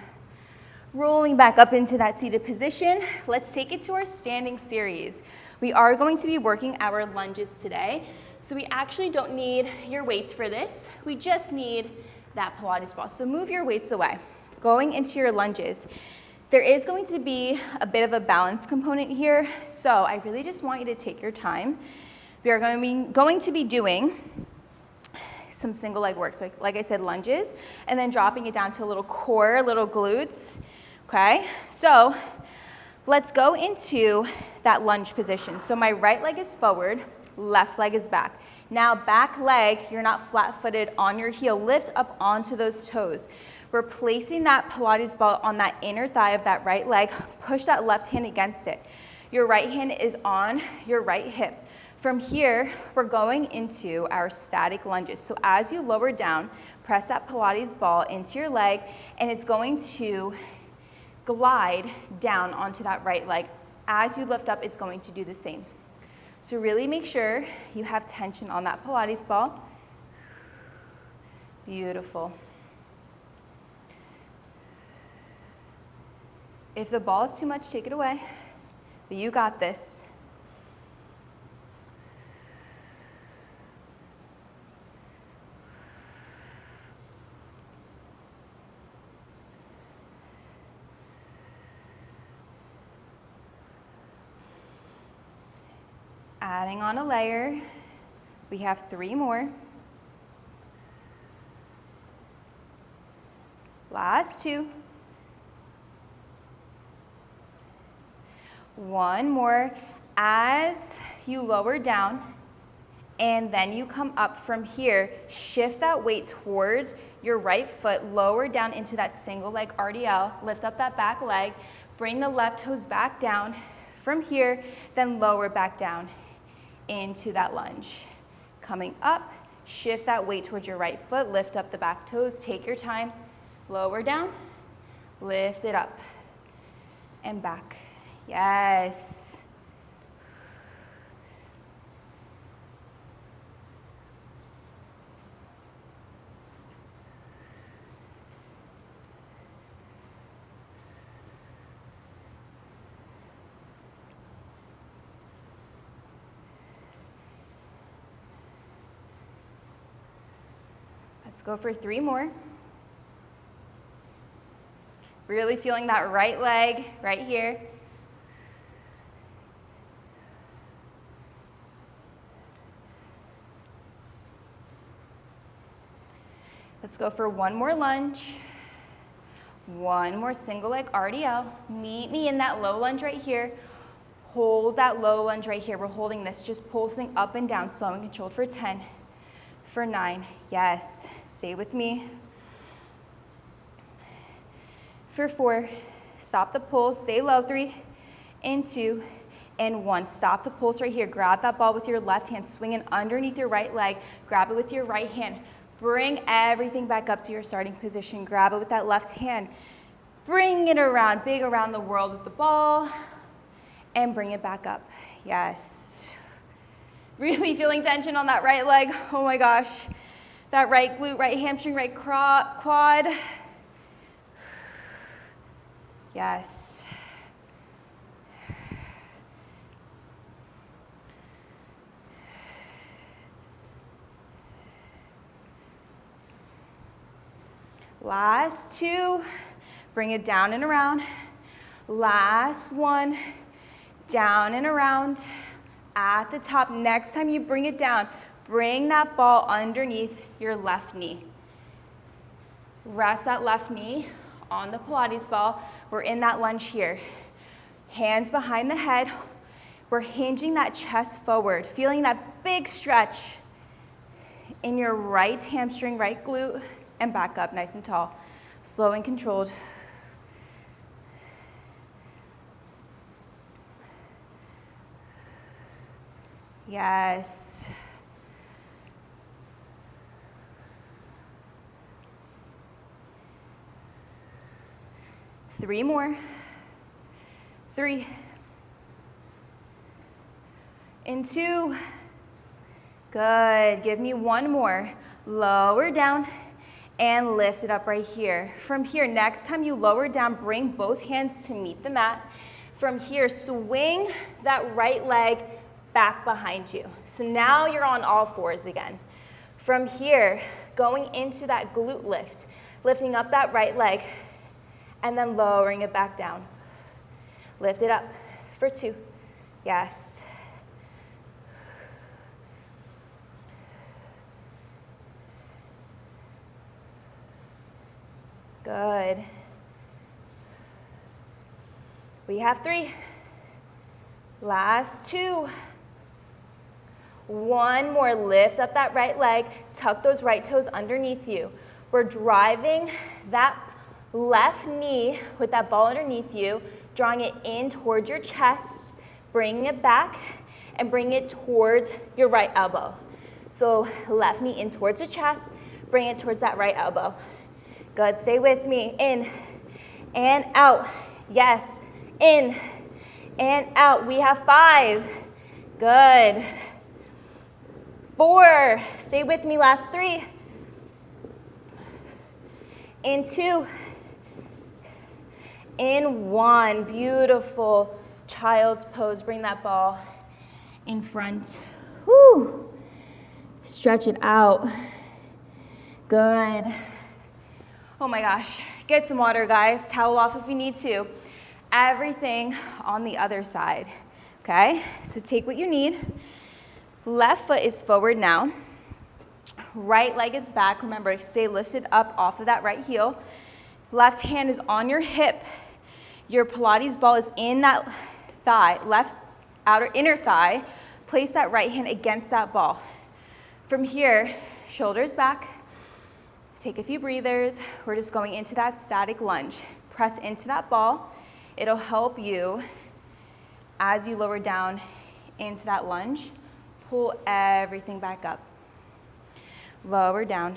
Rolling back up into that seated position. Let's take it to our standing series. We are going to be working our lunges today. So we actually don't need your weights for this. We just need that Pilates ball. So move your weights away. Going into your lunges. There is going to be a bit of a balance component here. So I really just want you to take your time. We are going to be doing some single leg work. So like I said, lunges, and then dropping it down to a little core, little glutes. Okay, so let's go into that lunge position. So my right leg is forward, left leg is back. Now back leg, you're not flat-footed on your heel. Lift up onto those toes. We're placing that Pilates ball on that inner thigh of that right leg. Push that left hand against it. Your right hand is on your right hip. From here, we're going into our static lunges. So as you lower down, press that Pilates ball into your leg, and it's going to glide down onto that right leg. As you lift up, it's going to do the same. So really make sure you have tension on that Pilates ball. Beautiful. If the ball is too much, take it away. But you got this. Adding on a layer, we have 3 more. Last 2. 1 more. As you lower down, and then you come up from here, shift that weight towards your right foot, lower down into that single leg RDL, lift up that back leg, bring the left toes back down from here, then lower back down into that lunge. Coming up, shift that weight towards your right foot, lift up the back toes, take your time, lower down, lift it up, and back. Yes. Let's go for 3 more. Really feeling that right leg right here. Let's go for 1 more lunge. 1 more single leg RDL. Meet me in that low lunge right here. Hold that low lunge right here. We're holding this, just pulsing up and down, slow and controlled for 10, for 9. Yes, stay with me. For 4, stop the pulse, stay low. 3, and 2, and 1. Stop the pulse right here. Grab that ball with your left hand, swing it underneath your right leg. Grab it with your right hand. Bring everything back up to your starting position. Grab it with that left hand. Bring it around, big around the world with the ball, and bring it back up. Yes. Really feeling tension on that right leg. Oh my gosh. That right glute, right hamstring, right quad. Yes. Last 2, bring it down and around. Last 1, down and around. At the top, next time you bring it down, bring that ball underneath your left knee. Rest that left knee on the Pilates ball. We're in that lunge here. Hands behind the head. We're hinging that chest forward, feeling that big stretch in your right hamstring, right glute, and back up nice and tall. Slow and controlled. Yes. Three more. 3. And 2. Good. Give me 1 more. Lower down and lift it up right here. From here, next time you lower down, bring both hands to meet the mat. From here, swing that right leg back behind you. So now you're on all 4s again. From here, going into that glute lift, lifting up that right leg, and then lowering it back down. Lift it up for 2. Yes. Good. We have 3. Last 2. 1 more. Lift up that right leg. Tuck those right toes underneath you. We're driving that left knee with that ball underneath you, drawing it in towards your chest, bringing it back, and bring it towards your right elbow. So left knee in towards the chest, bring it towards that right elbow. Good, stay with me. In and out. Yes, in and out. We have 5. Good. 4. Stay with me, last 3. In 2. In 1. Beautiful child's pose. Bring that ball in front. Whew. Stretch it out. Good. Oh my gosh. Get some water, guys. Towel off if you need to. Everything on the other side. Okay? So take what you need. Left foot is forward now. Right leg is back. Remember, stay lifted up off of that right heel. Left hand is on your hip. Your Pilates ball is in that thigh, left inner thigh. Place that right hand against that ball. From here, shoulders back. Take a few breathers. We're just going into that static lunge. Press into that ball. It'll help you as you lower down into that lunge. Pull everything back up. Lower down.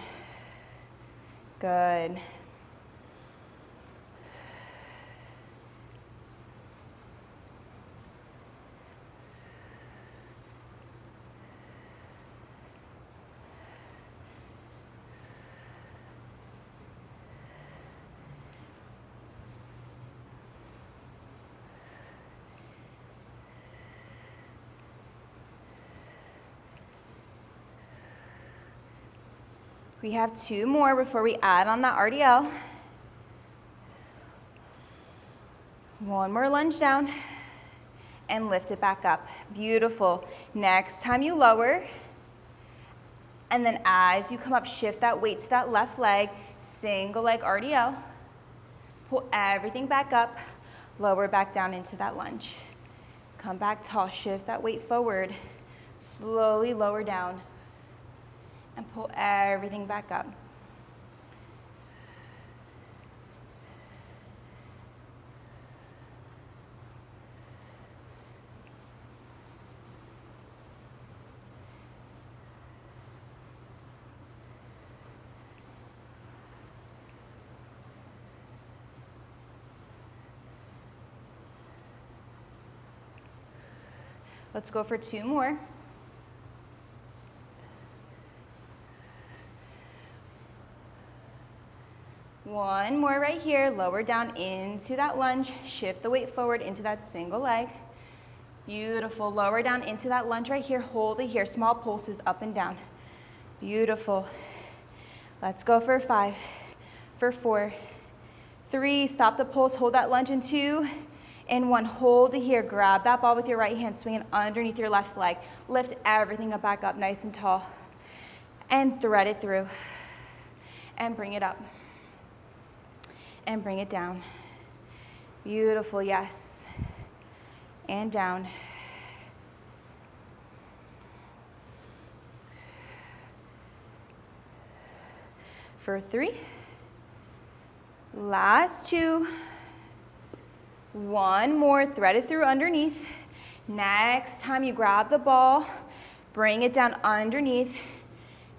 Good. We have 2 more before we add on that RDL. 1 more lunge down and lift it back up. Beautiful. Next time you lower, and then as you come up, shift that weight to that left leg, single leg RDL. Pull everything back up, lower back down into that lunge. Come back tall, shift that weight forward, slowly lower down, and pull everything back up. Let's go for 2 more. One more right here, lower down into that lunge, shift the weight forward into that single leg. Beautiful, lower down into that lunge right here, hold it here, small pulses up and down. Beautiful. Let's go for 5, for 4, 3, stop the pulse, hold that lunge in 2, and 1, hold it here, grab that ball with your right hand, swing it underneath your left leg, lift everything up back up nice and tall, and thread it through, and bring it up, and bring it down. Beautiful, yes, and down. For 3, last 2, 1 more, thread it through underneath. Next time you grab the ball, bring it down underneath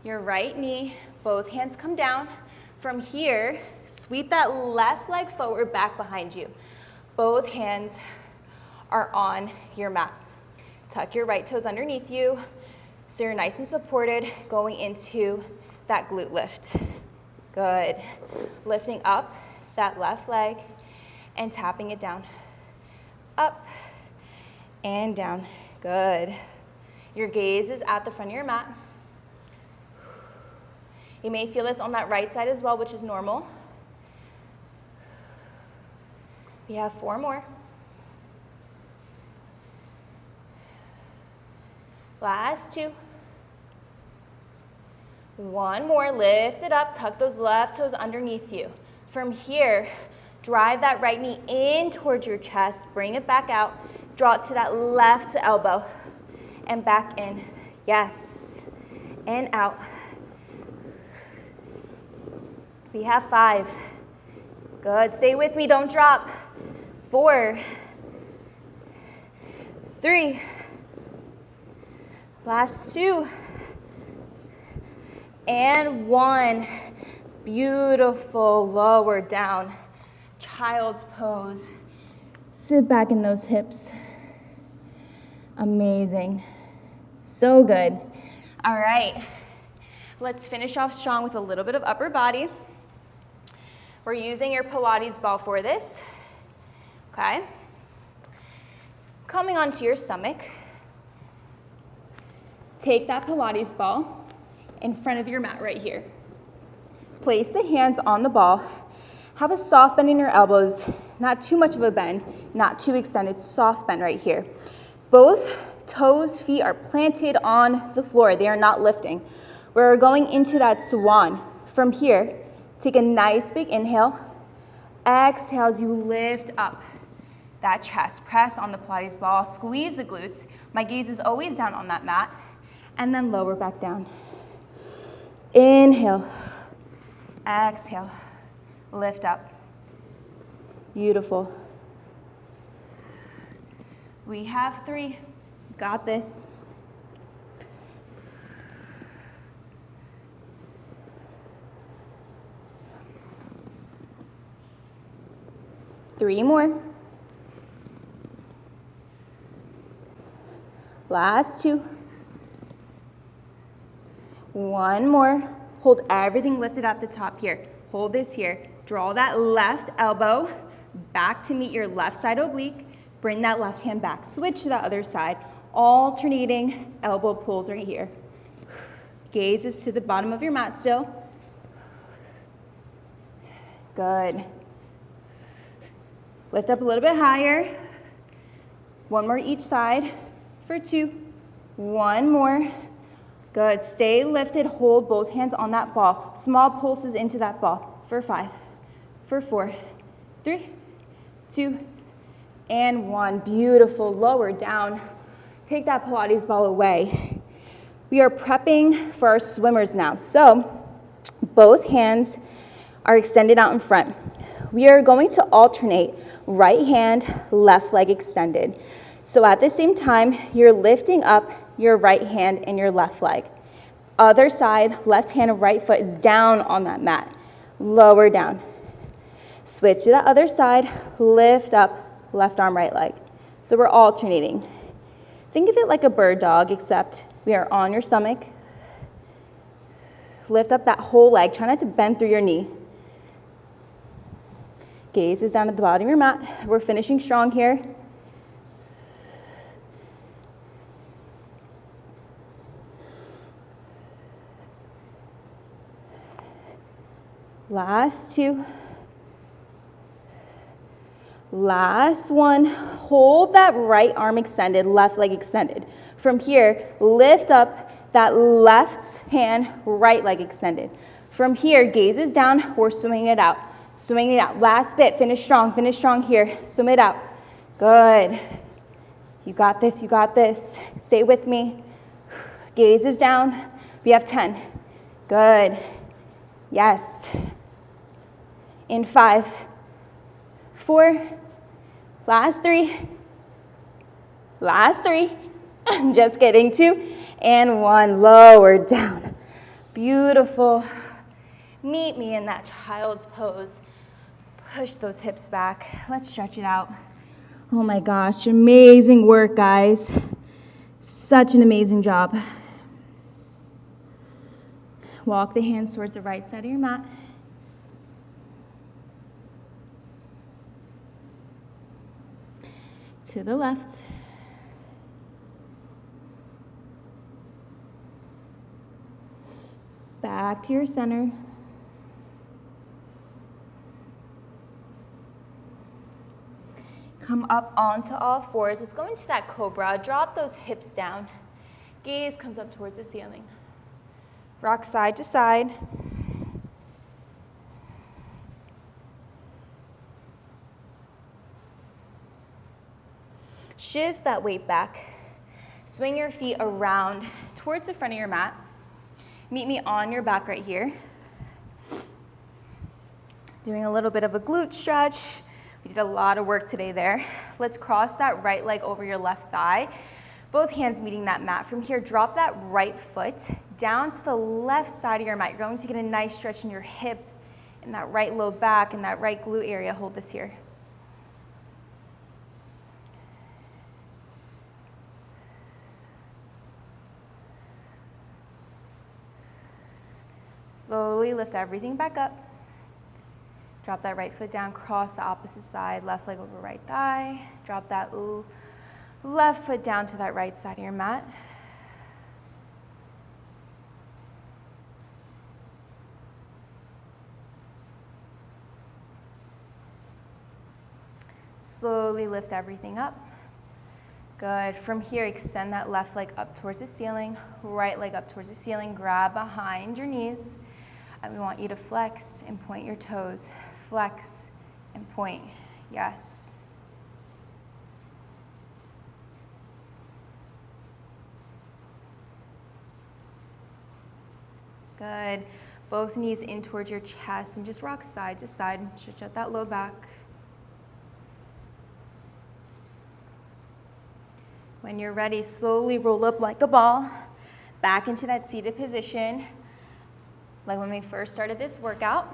your right knee, both hands come down. From here, sweep that left leg forward, back behind you. Both hands are on your mat. Tuck your right toes underneath you so you're nice and supported going into that glute lift. Good. Lifting up that left leg and tapping it down. Up and down. Good. Your gaze is at the front of your mat. You may feel this on that right side as well, which is normal. We have 4 more. Last 2. 1 more, lift it up, tuck those left toes underneath you. From here, drive that right knee in towards your chest, bring it back out, draw it to that left elbow, and back in. Yes, and out. We have 5. Good, stay with me, don't drop. 4, 3, last 2, and 1. Beautiful, lower down, child's pose. Sit back in those hips. Amazing, so good. All right, let's finish off strong with a little bit of upper body. We're using your Pilates ball for this, okay? Coming onto your stomach, take that Pilates ball in front of your mat right here. Place the hands on the ball. Have a soft bend in your elbows, not too much of a bend, not too extended, soft bend right here. Both toes, feet are planted on the floor. They are not lifting. We're going into that swan. From here, take a nice big inhale. Exhale as you lift up that chest. Press on the Pilates ball, squeeze the glutes. My gaze is always down on that mat. And then lower back down. Inhale. Exhale. Lift up. Beautiful. We have 3. Got this. Three more. Last 2. 1 more. Hold everything lifted at the top here. Hold this here. Draw that left elbow back to meet your left side oblique. Bring that left hand back. Switch to the other side. Alternating elbow pulls right here. Gaze is to the bottom of your mat still. Good. Lift up a little bit higher. One more each side for 2. One more. Good. Stay lifted. Hold both hands on that ball. Small pulses into that ball for 5, for 4, 3, 2, and 1. Beautiful. Lower down. Take that Pilates ball away. We are prepping for our swimmers now. So both hands are extended out in front. We are going to alternate right hand, left leg extended. So at the same time, you're lifting up your right hand and your left leg. Other side, left hand and right foot is down on that mat. Lower down. Switch to the other side, lift up, left arm, right leg. So we're alternating. Think of it like a bird dog, except we are on your stomach. Lift up that whole leg. Try not to bend through your knee. Gaze is down at the bottom of your mat. We're finishing strong here. Last 2. Last 1. Hold that right arm extended, left leg extended. From here, lift up that left hand, right leg extended. From here, gaze is down. We're swimming it out. Swimming it out. Last bit. Finish strong here. Swim it out. Good. You got this. You got this. Stay with me. Gaze is down. We have 10. Good. Yes. In 5, 4, last 3, last 3, I'm just kidding, 2, and 1, lower down. Beautiful. Meet me in that child's pose. Push those hips back. Let's stretch it out. Oh my gosh, amazing work, guys. Such an amazing job. Walk the hands towards the right side of your mat. To the left. Back to your center. Come up onto all fours. Let's go into that cobra. Drop those hips down. Gaze comes up towards the ceiling. Rock side to side. Shift that weight back. Swing your feet around towards the front of your mat. Meet me on your back right here. Doing a little bit of a glute stretch. We did a lot of work today there. Let's cross that right leg over your left thigh. Both hands meeting that mat. From here, drop that right foot down to the left side of your mat. You're going to get a nice stretch in your hip and that right low back and that right glute area. Hold this here. Slowly lift everything back up. Drop that right foot down, cross the opposite side, left leg over right thigh. Drop that left foot down to that right side of your mat. Slowly lift everything up. Good. From here, extend that left leg up towards the ceiling, right leg up towards the ceiling. Grab behind your knees. And we want you to flex and point your toes. Flex and point. Yes. Good. Both knees in towards your chest and just rock side to side. Stretch out that low back. When you're ready, slowly roll up like a ball, back into that seated position, like when we first started this workout.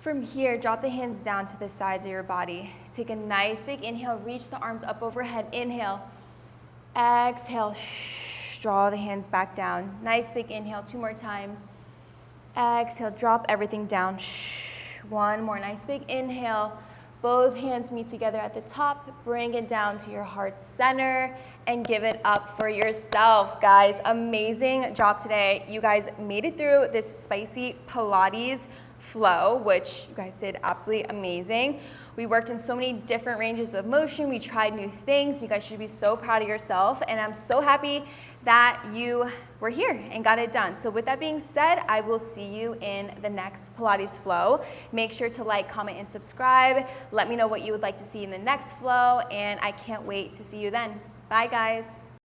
From here, drop the hands down to the sides of your body. Take a nice big inhale, reach the arms up overhead. Inhale, exhale, draw the hands back down. Nice big inhale, 2 more times. Exhale, drop everything down. One more, nice big inhale. Both hands meet together at the top. Bring it down to your heart center and give it up for yourself, guys. Amazing job today. You guys made it through this spicy Pilates flow, which you guys did absolutely amazing. We worked in so many different ranges of motion. We tried new things. You guys should be so proud of yourself, and I'm so happy that you were here and got it done. So with that being said, I will see you in the next Pilates flow. Make sure to like, comment, and subscribe. Let me know what you would like to see in the next flow, and I can't wait to see you then. Bye, guys.